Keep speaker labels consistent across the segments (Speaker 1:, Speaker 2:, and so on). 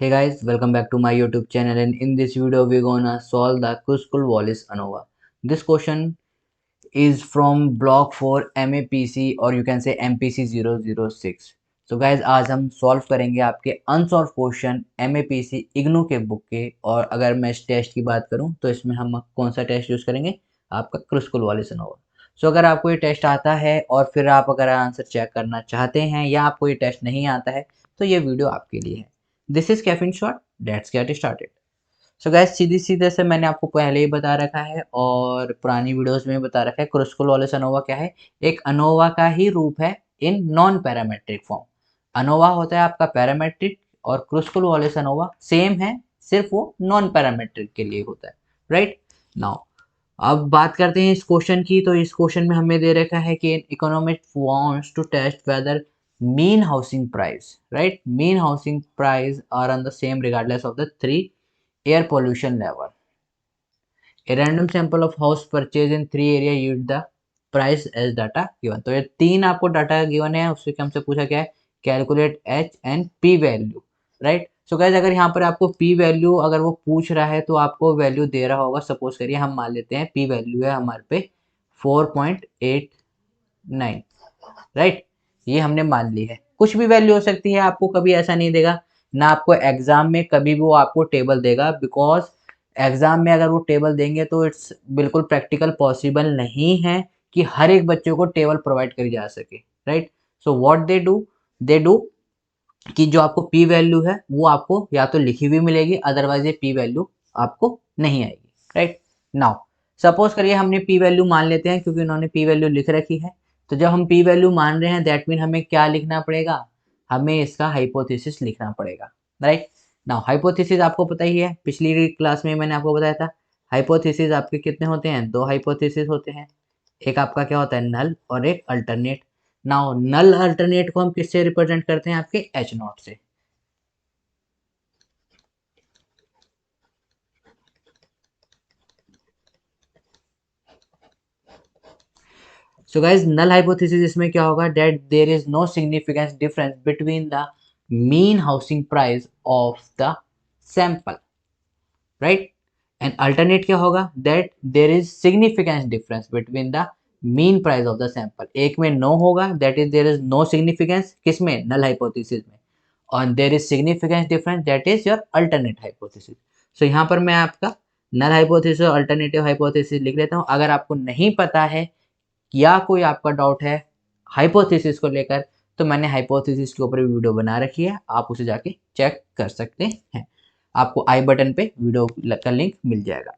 Speaker 1: Hey guys, welcome back to my YouTube channel, and in this video we're gonna solve the Kruskal-Wallis ANOVA. This question is from block 4 MAPC or you can say MPC 006. So guys, आज हम solve करेंगे आपके unsolved question MAPC IGNOU के book के। और अगर मैं इस टेस्ट की बात करूं तो इसमें हम कौन सा टेस्ट यूज़ करेंगे, आपका Kruskal-Wallis ANOVA। सो अगर आपको ये टेस्ट आता है और फिर आप अगर आंसर चेक करना चाहते हैं या आपको ये टेस्ट नहीं आता है तो ये वीडियो आपके लिए है। This is caffeine shot, let's get started. So guys, सीधी सीधे से मैंने आपको पहले ही बता रखा है और पुरानी वीडियोस में बता रखा है, Kruskal-Wallis ANOVA क्या है। एक अनोवा का ही रूप है in non parametric form. ANOVA होता है आपका पैरामेट्रिक और Kruskal-Wallis ANOVA सेम है, सिर्फ वो नॉन पैरामेट्रिक के लिए होता है। राइट नाउ अब बात करते हैं इस क्वेश्चन की। तो इस क्वेश्चन में हमें दे रखा है कि economist wants to test whether mean housing price, right? Mean housing price are on the same regardless of the three air pollution level. A random sample of house purchase in three area yield the price as data given. तो ये तीन आपको data given है, उससे हमसे पूछा क्या है, calculate H and P value. Right, so guys अगर यहाँ पर आपको पी वैल्यू अगर वो पूछ रहा है तो आपको वैल्यू दे रहा होगा। सपोज करिए हम मान लेते हैं पी वैल्यू है हमारे पे 4.89। राइट, ये हमने मान ली है। कुछ भी वैल्यू हो सकती है, आपको कभी ऐसा नहीं देगा ना, आपको एग्जाम में कभी भी वो आपको टेबल देगा, बिकॉज एग्जाम में अगर वो टेबल देंगे तो इट्स बिल्कुल प्रैक्टिकल पॉसिबल नहीं है कि हर एक बच्चे को टेबल प्रोवाइड करी जा सके। Right, so what they do कि जो आपको पी वैल्यू है वो आपको या तो लिखी हुई मिलेगी, अदरवाइज ये पी वैल्यू आपको नहीं आएगी। राइट नाउ सपोज करिए हमने पी वैल्यू मान लेते हैं, क्योंकि उन्होंने पी वैल्यू लिख रखी है। तो जब हम पी वैल्यू मान रहे हैं दैट मीन हमें क्या लिखना पड़ेगा, हमें इसका हाइपोथेसिस लिखना पड़ेगा। राइट नाउ हाइपोथेसिस आपको पता ही है, पिछली क्लास में मैंने आपको बताया था हाइपोथेसिस आपके कितने होते हैं, दो हाइपोथेसिस होते हैं। एक आपका क्या होता है, नल, और एक अल्टरनेट। नाउ नल अल्टरनेट को हम किससे रिप्रेजेंट करते हैं, आपके एच नॉट से। सो गाइज नल हाइपोथेसिस इसमें क्या होगा, that there is no significance difference between the mean housing price of the sample. Right, and alternate क्या होगा, that there is significance difference between the mean price of the sample. एक में no होगा, that is there is no significance, किसमें, null hypothesis में। और there is significance difference, that is your alternate hypothesis. So यहाँ पर मैं आपका नल हाइपोथेसिस और अल्टरनेटिव हाइपोथेसिस लिख लेता हूँ। अगर आपको नहीं पता है या कोई आपका डाउट है हाइपोथेसिस को लेकर, तो मैंने हाइपोथेसिस के ऊपर वीडियो बना रखी है, आप उसे जाके चेक कर सकते हैं। आपको आई बटन पे वीडियो का लिंक मिल जाएगा।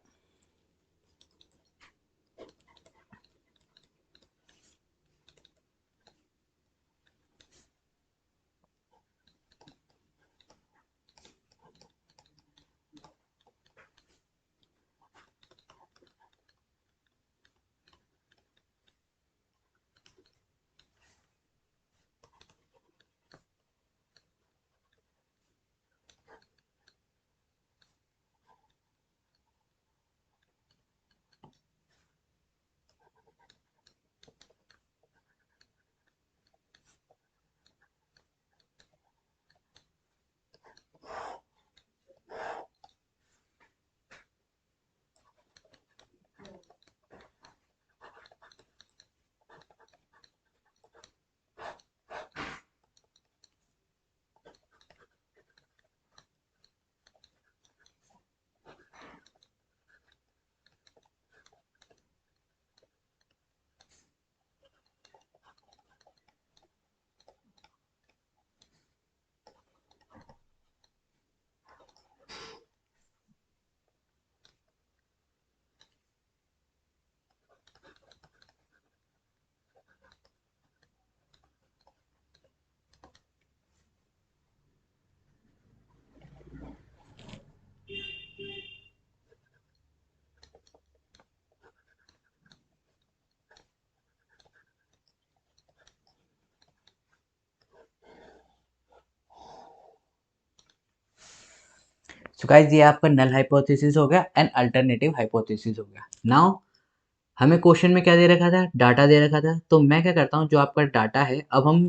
Speaker 1: सो गाइस ये आपका नल हाइपोथेसिस हो गया एंड अल्टरनेटिव हाइपोथेसिस हो गया। नाउ हमें क्वेश्चन में क्या दे रखा था, डाटा दे रखा था। तो मैं क्या करता हूँ, जो आपका डाटा है अब हम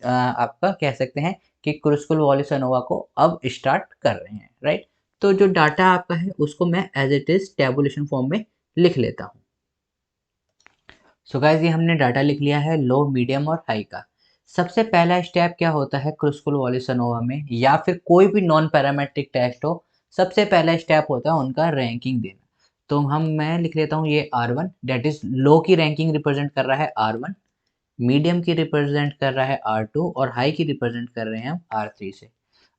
Speaker 1: आपका कह सकते हैं कि क्रुस्कुल वॉलिस एनोवा को अब स्टार्ट कर रहे हैं, राइट। तो जो डाटा आपका है उसको मैं as it is tabulation form में लिख लेता हूँ। सो गाइस ये हमने डाटा लिख लिया है लो, मीडियम और हाई का। सबसे पहला स्टेप क्या होता है क्रुस्कुल वॉलिस एनोवा में, या फिर कोई भी नॉन पैरामेट्रिक टेस्ट हो, सबसे पहला स्टेप होता है उनका रैंकिंग देना। तो मैं लिख लेता हूँ ये R1, डेट इज लो की रैंकिंग रिप्रेजेंट कर रहा है R1, मीडियम की रिप्रेजेंट कर रहा है R2 और हाई की रिप्रेजेंट कर रहे हैं हम R3 से।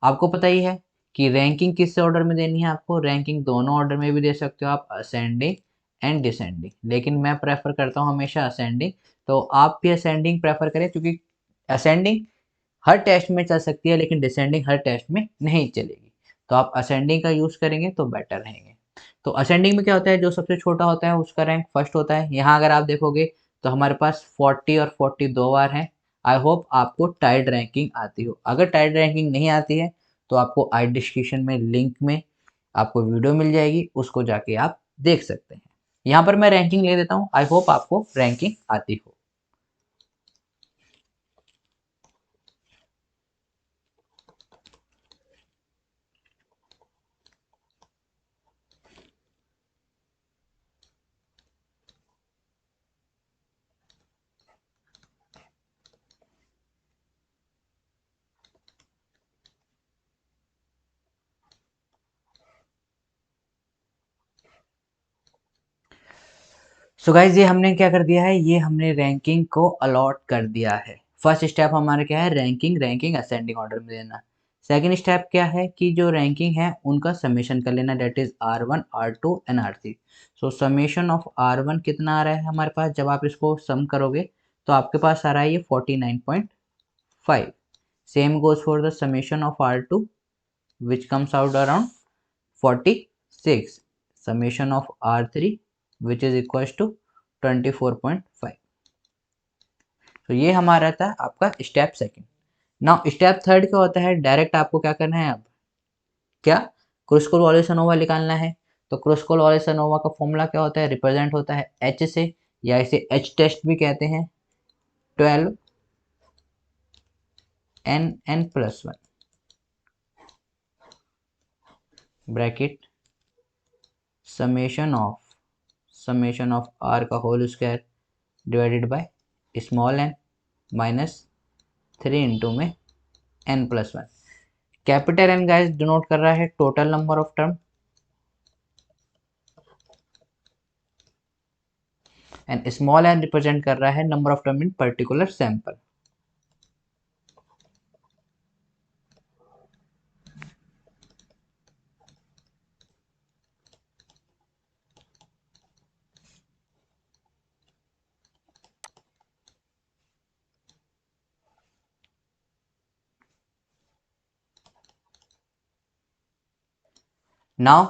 Speaker 1: आपको पता ही है कि रैंकिंग किस ऑर्डर में देनी है आपको, रैंकिंग दोनों ऑर्डर में भी दे सकते हो आप, असेंडिंग एंड डिसेंडिंग, लेकिन मैं प्रेफर करता हूँ हमेशा असेंडिंग। तो आप भी असेंडिंग प्रेफर करें, क्योंकि असेंडिंग हर टेस्ट में चल सकती है लेकिन डिसेंडिंग हर टेस्ट में नहीं चलेगी। तो आप असेंडिंग का यूज़ करेंगे तो बेटर रहेंगे। तो असेंडिंग में क्या होता है, जो सबसे छोटा होता है उसका रैंक फर्स्ट होता है। यहाँ अगर आप देखोगे तो हमारे पास 40 और 40 दो बार हैं। आई होप आपको टाइड रैंकिंग आती हो। अगर टाइड रैंकिंग नहीं आती है तो आपको आई डिस्क्रिप्शन में लिंक में आपको वीडियो मिल जाएगी, उसको जाके आप देख सकते हैं। यहाँ पर मैं रैंकिंग ले देता हूँ, आई होप आपको रैंकिंग आती हो। सो गाइज ये हमने क्या कर दिया है, ये हमने रैंकिंग को अलॉट कर दिया है। फर्स्ट स्टेप हमारा क्या है, रैंकिंग, रैंकिंग असेंडिंग ऑर्डर में देना। सेकंड स्टेप क्या है कि जो रैंकिंग है उनका समेशन कर लेना, that is R1, R2 and R3। So summation of R1 कितना आ रहा है हमारे पास, जब आप इसको सम करोगे तो आपके पास आ रहा है ये 49.5। Same goes for the summation of R2 which comes out around 46, summation of R3 which is equals to 24.5। तो ये हमारा था आपका step second. Now step third क्या होता है, डायरेक्ट आपको क्या करना है, अब क्या क्रुस्कुल वॉलिस एनोवा निकालना है। तो क्रुस्कुल वॉलिस एनोवा का फॉर्मूला क्या होता है, रिप्रेजेंट होता है H से, या इसे H टेस्ट भी कहते हैं, 12 n+1 bracket summation of r का whole square divided by small n minus 3 into में n+1। Capital N guys denote कर रहा है total number of term, and small N represent कर रहा है number of term in particular sample. Now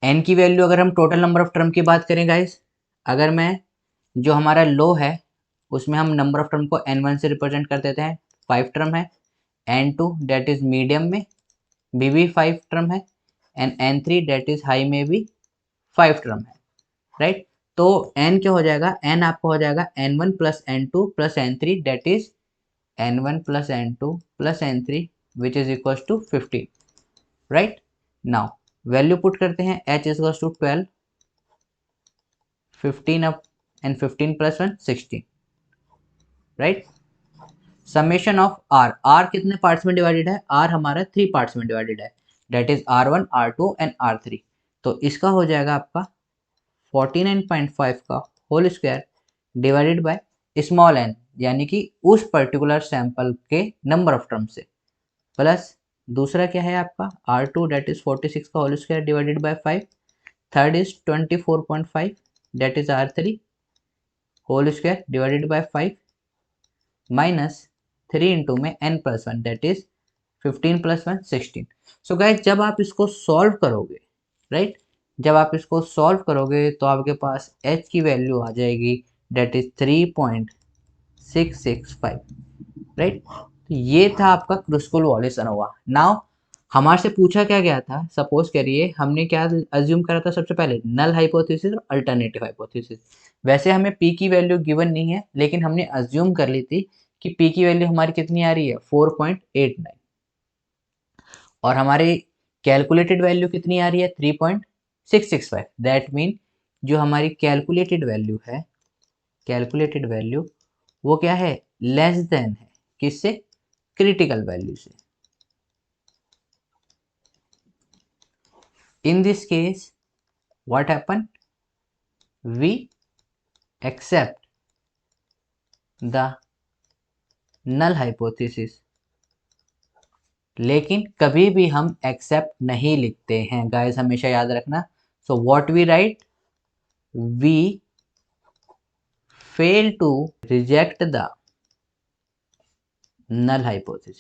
Speaker 1: N की value, अगर हम टोटल नंबर ऑफ टर्म की बात करें गाइस, अगर मैं जो हमारा लो है उसमें हम नंबर ऑफ टर्म को n1 से रिप्रेजेंट कर देते हैं, 5 टर्म है। n2 डेट इज मीडियम में भी 5 टर्म है, and n3 that is high में भी 5 टर्म है, राइट। तो n क्या हो जाएगा, n आपको हो जाएगा n1 plus n2 plus n3 that is n1 plus n2 plus n3 which is equal to 15, right. Now value put करते हैं, h is equal to 12, 15 up and 15 plus 1 16, right. Summation of r कितने parts में divided है, r हमारा 3 parts में divided है, date is R1, R2 and R3। तो इसका हो जाएगा आपका 49.5 का whole square divided by small n, यानी कि उस पर्टिकुलर सैंपल के नंबर ऑफ टर्म से, प्लस दूसरा क्या है आपका R2 डेट इज 46 का whole square divided by 5, third is 24.5 that is R3 whole square divided by 5 minus 3 into में n+1 that is 15 plus 1 16। So guys जब आप इसको सॉल्व करोगे, राइट, जब आप इसको सॉल्व करोगे तो आपके पास h की वैल्यू आ जाएगी डेट इज 3.665, राइट। तो ये था आपका क्रुस्कुल वॉलिस एनोवा। नाउ हमारे से पूछा क्या गया था, सपोज करिए हमने क्या अज्यूम करा था, सबसे पहले नल हाइपोथेसिस और अल्टरनेटिव हाइपोथेसिस। वैसे हमें p की वैल्यू गिवन नहीं है, लेकिन हमने अज्यूम कर ली थी कि पी की वैल्यू हमारी कितनी आ रही है 4.89 और हमारी कैलकुलेटेड वैल्यू कितनी आ रही है 3.665। दैट मीन जो हमारी कैलकुलेटेड वैल्यू वो क्या है, लेस देन है किससे, क्रिटिकल वैल्यू से। In this case what happen, we accept the null hypothesis. लेकिन कभी भी हम एक्सेप्ट नहीं लिखते हैं गाइस, हमेशा याद रखना। So what we write, we fail to reject the null hypothesis।